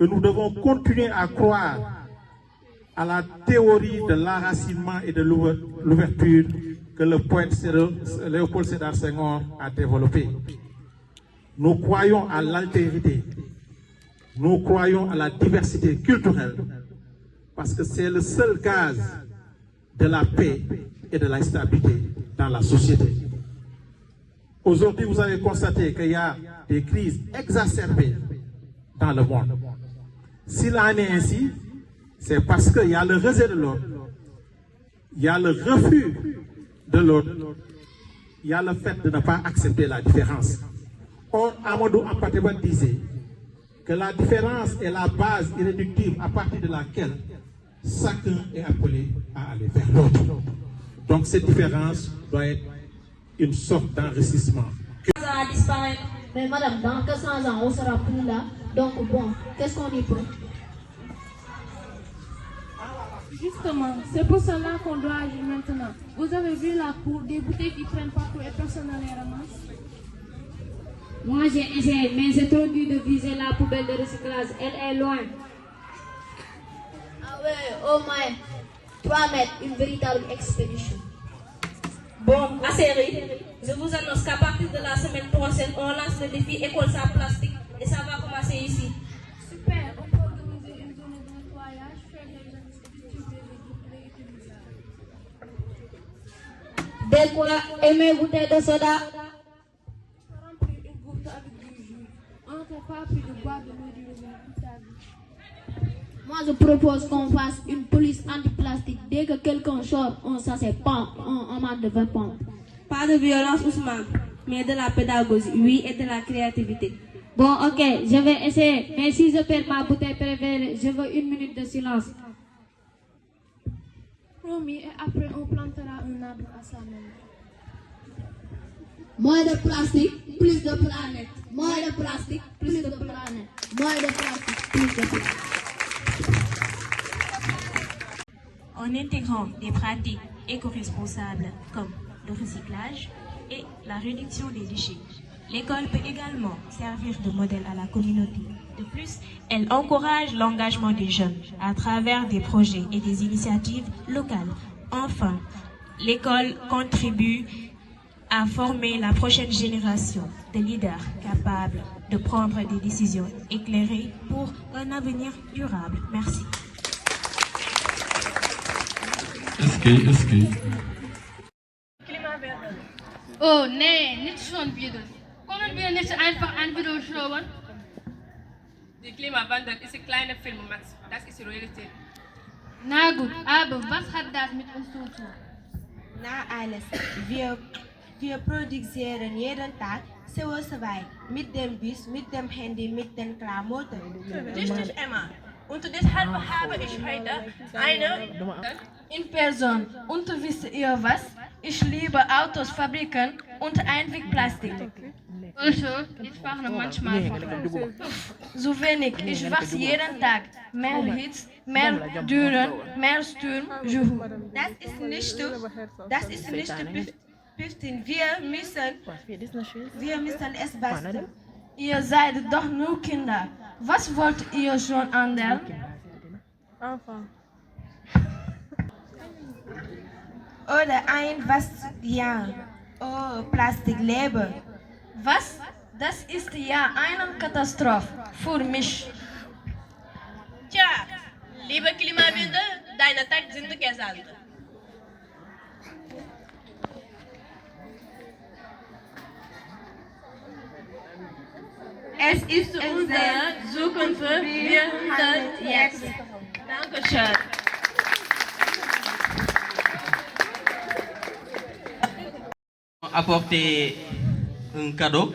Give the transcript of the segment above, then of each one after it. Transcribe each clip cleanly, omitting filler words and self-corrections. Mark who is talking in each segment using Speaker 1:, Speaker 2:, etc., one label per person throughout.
Speaker 1: que nous devons continuer à croire à la théorie de l'enracinement et de l'ouverture que le poète Léopold Sédar Senghor a développée. Nous croyons à l'altérité, nous croyons à la diversité culturelle, parce que c'est le seul gaz de la paix et de la stabilité dans la société. Aujourd'hui, vous avez constaté qu'il y a des crises exacerbées dans le monde. S'il en est ainsi, c'est parce qu'il y a le rejet de l'autre, il y a le refus de l'autre, il y a le fait de ne pas accepter la différence. Or, Amadou Hampâté-Bâ disait que la différence est la base irréductible à partir de laquelle chacun est appelé à aller vers l'autre. Donc cette différence doit être une sorte d'enrichissement.
Speaker 2: Ça va disparaître. Mais madame, dans 400 ans, on sera plus là. Donc bon, qu'est-ce qu'on y peut?
Speaker 3: Justement, c'est pour cela qu'on doit agir maintenant. Vous avez vu la cour, des bouteilles qui prennent partout et personne ne les ramasse.
Speaker 4: Moi j'ai essayé, mais c'est trop dur de viser la poubelle de recyclage. Elle est loin.
Speaker 2: Ah ouais, oh my. 3 mètres, une véritable expédition.
Speaker 5: Bon, assez rire. Je vous annonce qu'à partir de la semaine prochaine, on lance le défi école sans plastique. Et ça va commencer ici.
Speaker 3: Super, on peut organiser une journée de nettoyage, faire des gestes utiliser les groupes réutilisables.
Speaker 2: Dès qu'on a aimé bouteille de soda,
Speaker 3: Remplir une gourde avec du jus. On ne fait pas plus de boire de l'eau du robinet toute ta vie.
Speaker 2: moi je propose qu'on fasse une police anti-plastique. Dès que quelqu'un sort, on s'assène pas, on marque de 20 pompes.
Speaker 5: Pas de violence, Ousmane, mais de la pédagogie, oui, et de la créativité.
Speaker 4: Bon, ok, je vais essayer. Mais si je perds ma bouteille préférée, je veux 1 minute de silence.
Speaker 3: Promis, et après on plantera un arbre à sa mémoire.
Speaker 2: Moins de plastique, plus de planète. Moins de plastique, plus de planète. Moins de plastique, plus de planète.
Speaker 6: En intégrant des pratiques éco-responsables comme le recyclage et la réduction des déchets, l'école peut également servir de modèle à la communauté. De plus, elle encourage l'engagement des jeunes à travers des projets et des initiatives locales. Enfin, l'école contribue à former la prochaine génération de leaders capables de prendre des décisions éclairées pour un avenir durable. Merci.
Speaker 3: Oh nee, nicht schon wieder. Können wir nicht einfach ein Video schauen?
Speaker 7: Die Klimawandel ist ein kleiner Film, Max. Das ist die Realität.
Speaker 3: Na gut, aber was hat das mit uns zu tun?
Speaker 8: Na alles. Wir produzieren jeden Tag CO2 mit dem Bus, mit dem Handy, mit den Klamotten.
Speaker 5: Richtig, Emma. Und deshalb habe ich heute eine
Speaker 3: In Person. Und wisst ihr was? Ich liebe Autos, Fabriken und Einwegplastik. Also, ich fahre manchmal so wenig. Ich wachse jeden Tag. Mehr Hitze, mehr Dürren, mehr Sturm.
Speaker 8: Das ist nicht Püftin. Wir müssen es basteln.
Speaker 3: Ihr seid doch nur Kinder. Was wollt ihr schon ändern?
Speaker 8: Oder ja. Oh, Plastik leben.
Speaker 3: Was? Das ist ja eine Katastrophe für mich.
Speaker 5: Tja, liebe Klimawandel, deine Tage sind gesandt.
Speaker 3: Es ist unsere Zukunft. Wir sind jetzt.
Speaker 5: Dankeschön.
Speaker 9: Apporter un cadeau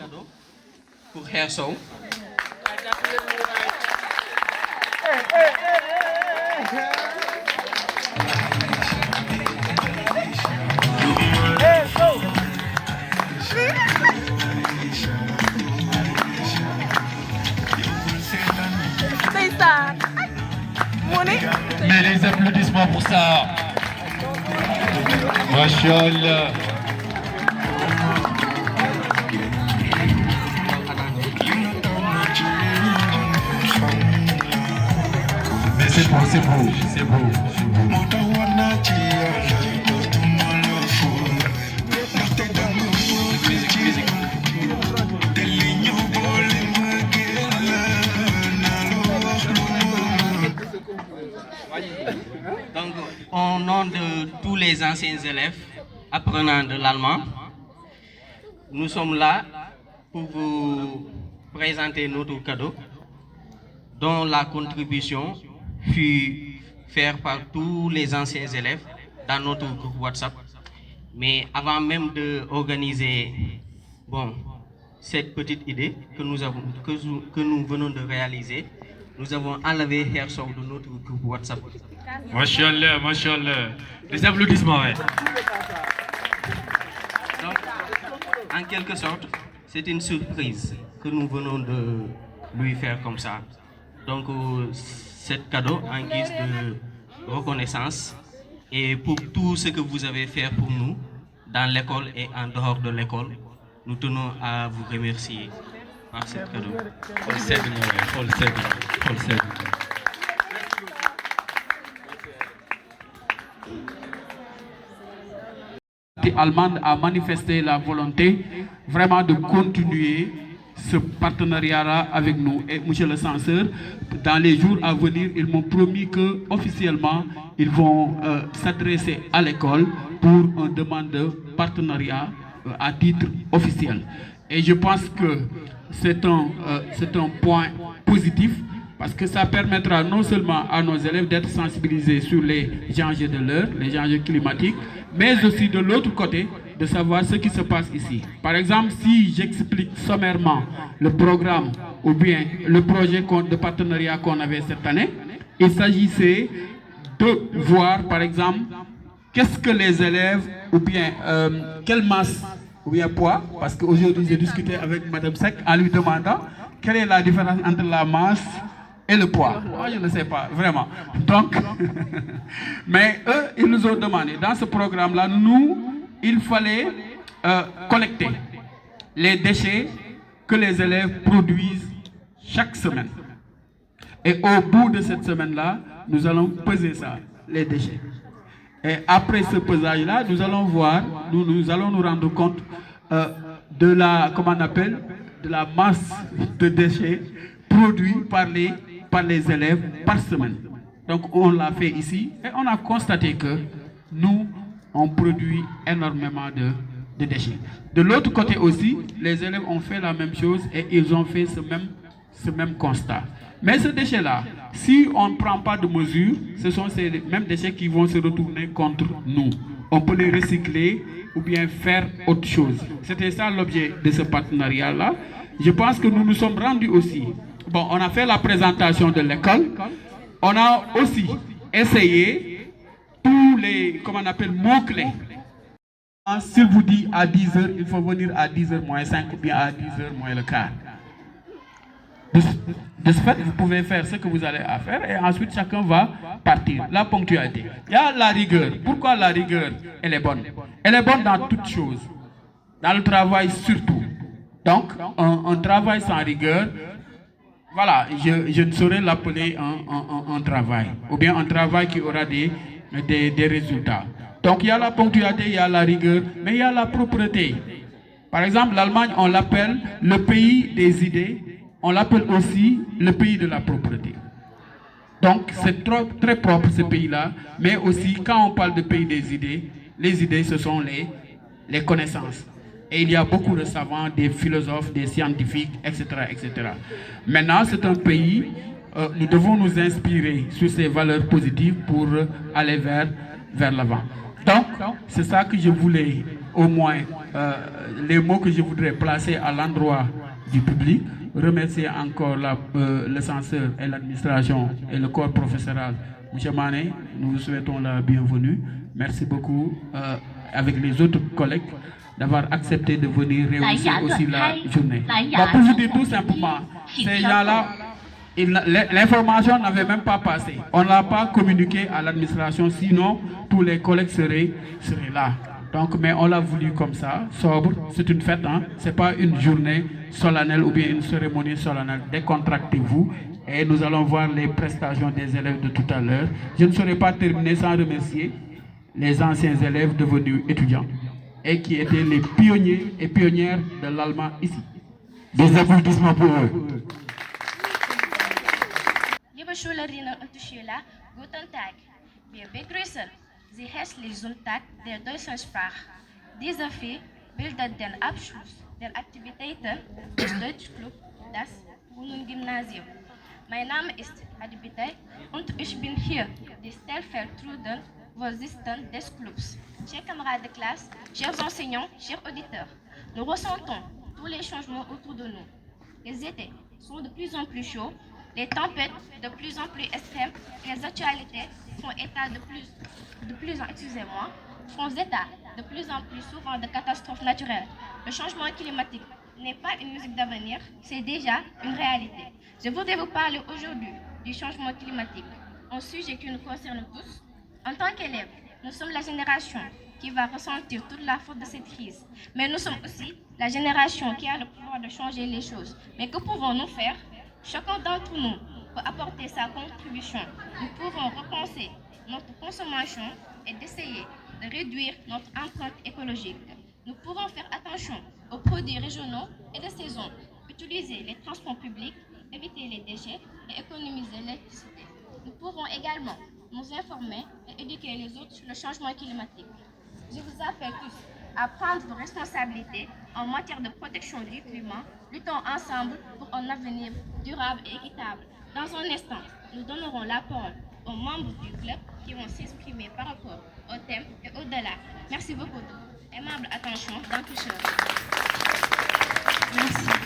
Speaker 9: pour Herson.
Speaker 10: Mais les applaudissements pour ça. Machallah. c'est beau, c'est beau, c'est beau, c'est beau.
Speaker 9: Donc, au nom de tous les anciens élèves apprenants de l'allemand, nous sommes là pour vous présenter notre cadeau, dont la contribution fut faite par tous les anciens élèves dans notre groupe WhatsApp. Mais avant même d'organiser cette petite idée que nous venons de réaliser, nous avons enlevé Hersov de notre groupe WhatsApp.
Speaker 10: Machallah, machallah. Les applaudissements, ouais.
Speaker 9: Donc, en quelque sorte, c'est une surprise que nous venons de lui faire comme ça. Donc, cet cadeau en guise de reconnaissance et pour tout ce que vous avez fait pour nous dans l'école et en dehors de l'école, nous tenons à vous remercier par ce cadeau.
Speaker 11: Allemande a manifesté la volonté vraiment de continuer ce partenariat avec nous. Et monsieur le censeur, dans les jours à venir, ils m'ont promis que officiellement ils vont s'adresser à l'école pour une demande de partenariat à titre officiel. Et je pense que c'est un point positif parce que ça permettra non seulement à nos élèves d'être sensibilisés sur les enjeux de l'heure, les enjeux climatiques, mais aussi de l'autre côté, de savoir ce qui se passe ici. Par exemple, si j'explique sommairement le programme ou bien le projet de partenariat qu'on avait cette année, il s'agissait de voir, par exemple, qu'est-ce que les élèves, ou bien quelle masse, ou bien poids, parce qu'aujourd'hui j'ai discuté avec Mme Sek en lui demandant quelle est la différence entre la masse et le poids. Moi, je ne sais pas, vraiment. Donc, mais eux, ils nous ont demandé, dans ce programme-là, il fallait collecter les déchets que les élèves produisent chaque semaine. Et au bout de cette semaine-là, nous allons peser ça, les déchets. Et après ce pesage-là, nous allons voir, nous allons nous rendre compte de la, comment on appelle, de la masse de déchets produits par les élèves par semaine. Donc on l'a fait ici et on a constaté que nous, on produit énormément de déchets. De l'autre côté aussi, les élèves ont fait la même chose et ils ont fait ce même constat. Mais ce déchet-là, si on ne prend pas de mesures, ce sont ces mêmes déchets qui vont se retourner contre nous. On peut les recycler ou bien faire autre chose. C'était ça l'objet de ce partenariat-là. Je pense que nous nous sommes rendus aussi. Bon, on a fait la présentation de l'école. On a aussi essayé tous les, comment on appelle, mots-clés. S'il vous dit à 10h, il faut venir à 10h moins 5 ou bien à 10h moins le quart. De ce fait, vous pouvez faire ce que vous allez à faire et ensuite chacun va partir. La ponctualité. Il y a la rigueur. Pourquoi la rigueur, elle est bonne? Elle est bonne dans toutes choses. Dans le travail surtout. Donc, un travail sans rigueur, voilà, je ne saurais l'appeler un travail. Ou bien un travail qui aura des résultats. Donc, il y a la ponctualité, il y a la rigueur, mais il y a la propreté. Par exemple, l'Allemagne, on l'appelle le pays des idées. On l'appelle aussi le pays de la propreté. Donc, c'est très propre ce pays-là. Mais aussi, quand on parle de pays des idées, les idées, ce sont les connaissances. Et il y a beaucoup de savants, des philosophes, des scientifiques, etc. etc. Maintenant, c'est un pays, nous devons nous inspirer sur ces valeurs positives pour aller vers l'avant. Donc, c'est ça que je voulais, au moins, les mots que je voudrais placer à l'endroit du public. Remercier encore le censeur et l'administration et le corps professoral. M. Mané, nous vous souhaitons la bienvenue. Merci beaucoup avec les autres collègues d'avoir accepté de venir réussir aussi la journée. Bon, pour vous dire tout simplement, ces gens-là, l'information n'avait même pas passé. On n'a pas communiqué à l'administration, sinon tous les collègues seraient là. Donc, mais on l'a voulu comme ça, sobre, c'est une fête, hein? Ce n'est pas une journée solennelle ou bien une cérémonie solennelle. Décontractez-vous et nous allons voir les prestations des élèves de tout à l'heure. Je ne saurais pas terminer sans remercier les anciens élèves devenus étudiants et qui étaient les pionniers et pionnières de l'allemand ici. Des applaudissements pour eux.
Speaker 3: Liebe Schülerinnen und Schüler, guten Tag. Wir begrüßen Sie herzlich zum Tag der deutschen Sprache. Diese Fee bildet den Abschluss der Aktivitäten des Deutschclubs, das Brunnen-Gymnasium. Mein Name ist Adibitay und ich bin hier die stellvertretende Vorsitzende des Clubs. Chers camarades de classe, chers enseignants, chers auditeurs, nous ressentons tous les changements autour de nous. Les étés sont de plus en plus chauds, les tempêtes de plus en plus extrêmes, les actualités font état de plus en plus souvent de catastrophes naturelles. Le changement climatique n'est pas une musique d'avenir, c'est déjà une réalité. Je voudrais vous parler aujourd'hui du changement climatique, un sujet qui nous concerne tous. En tant qu'élèves, nous sommes la génération qui va ressentir toute la faute de cette crise. Mais nous sommes aussi la génération qui a le pouvoir de changer les choses. Mais que pouvons-nous faire? Chacun d'entre nous peut apporter sa contribution. Nous pouvons repenser notre consommation et d'essayer de réduire notre empreinte écologique. Nous pouvons faire attention aux produits régionaux et de saison, utiliser les transports publics, éviter les déchets et économiser l'électricité. Nous pouvons également nous informer et éduquer les autres sur le changement climatique. Je vous appelle tous à prendre vos responsabilités en matière de protection du climat, luttons ensemble pour un avenir durable et équitable. Dans un instant, nous donnerons la parole aux membres du club qui vont s'exprimer par rapport au thème et au-delà. Merci beaucoup de votre aimable attention. Merci.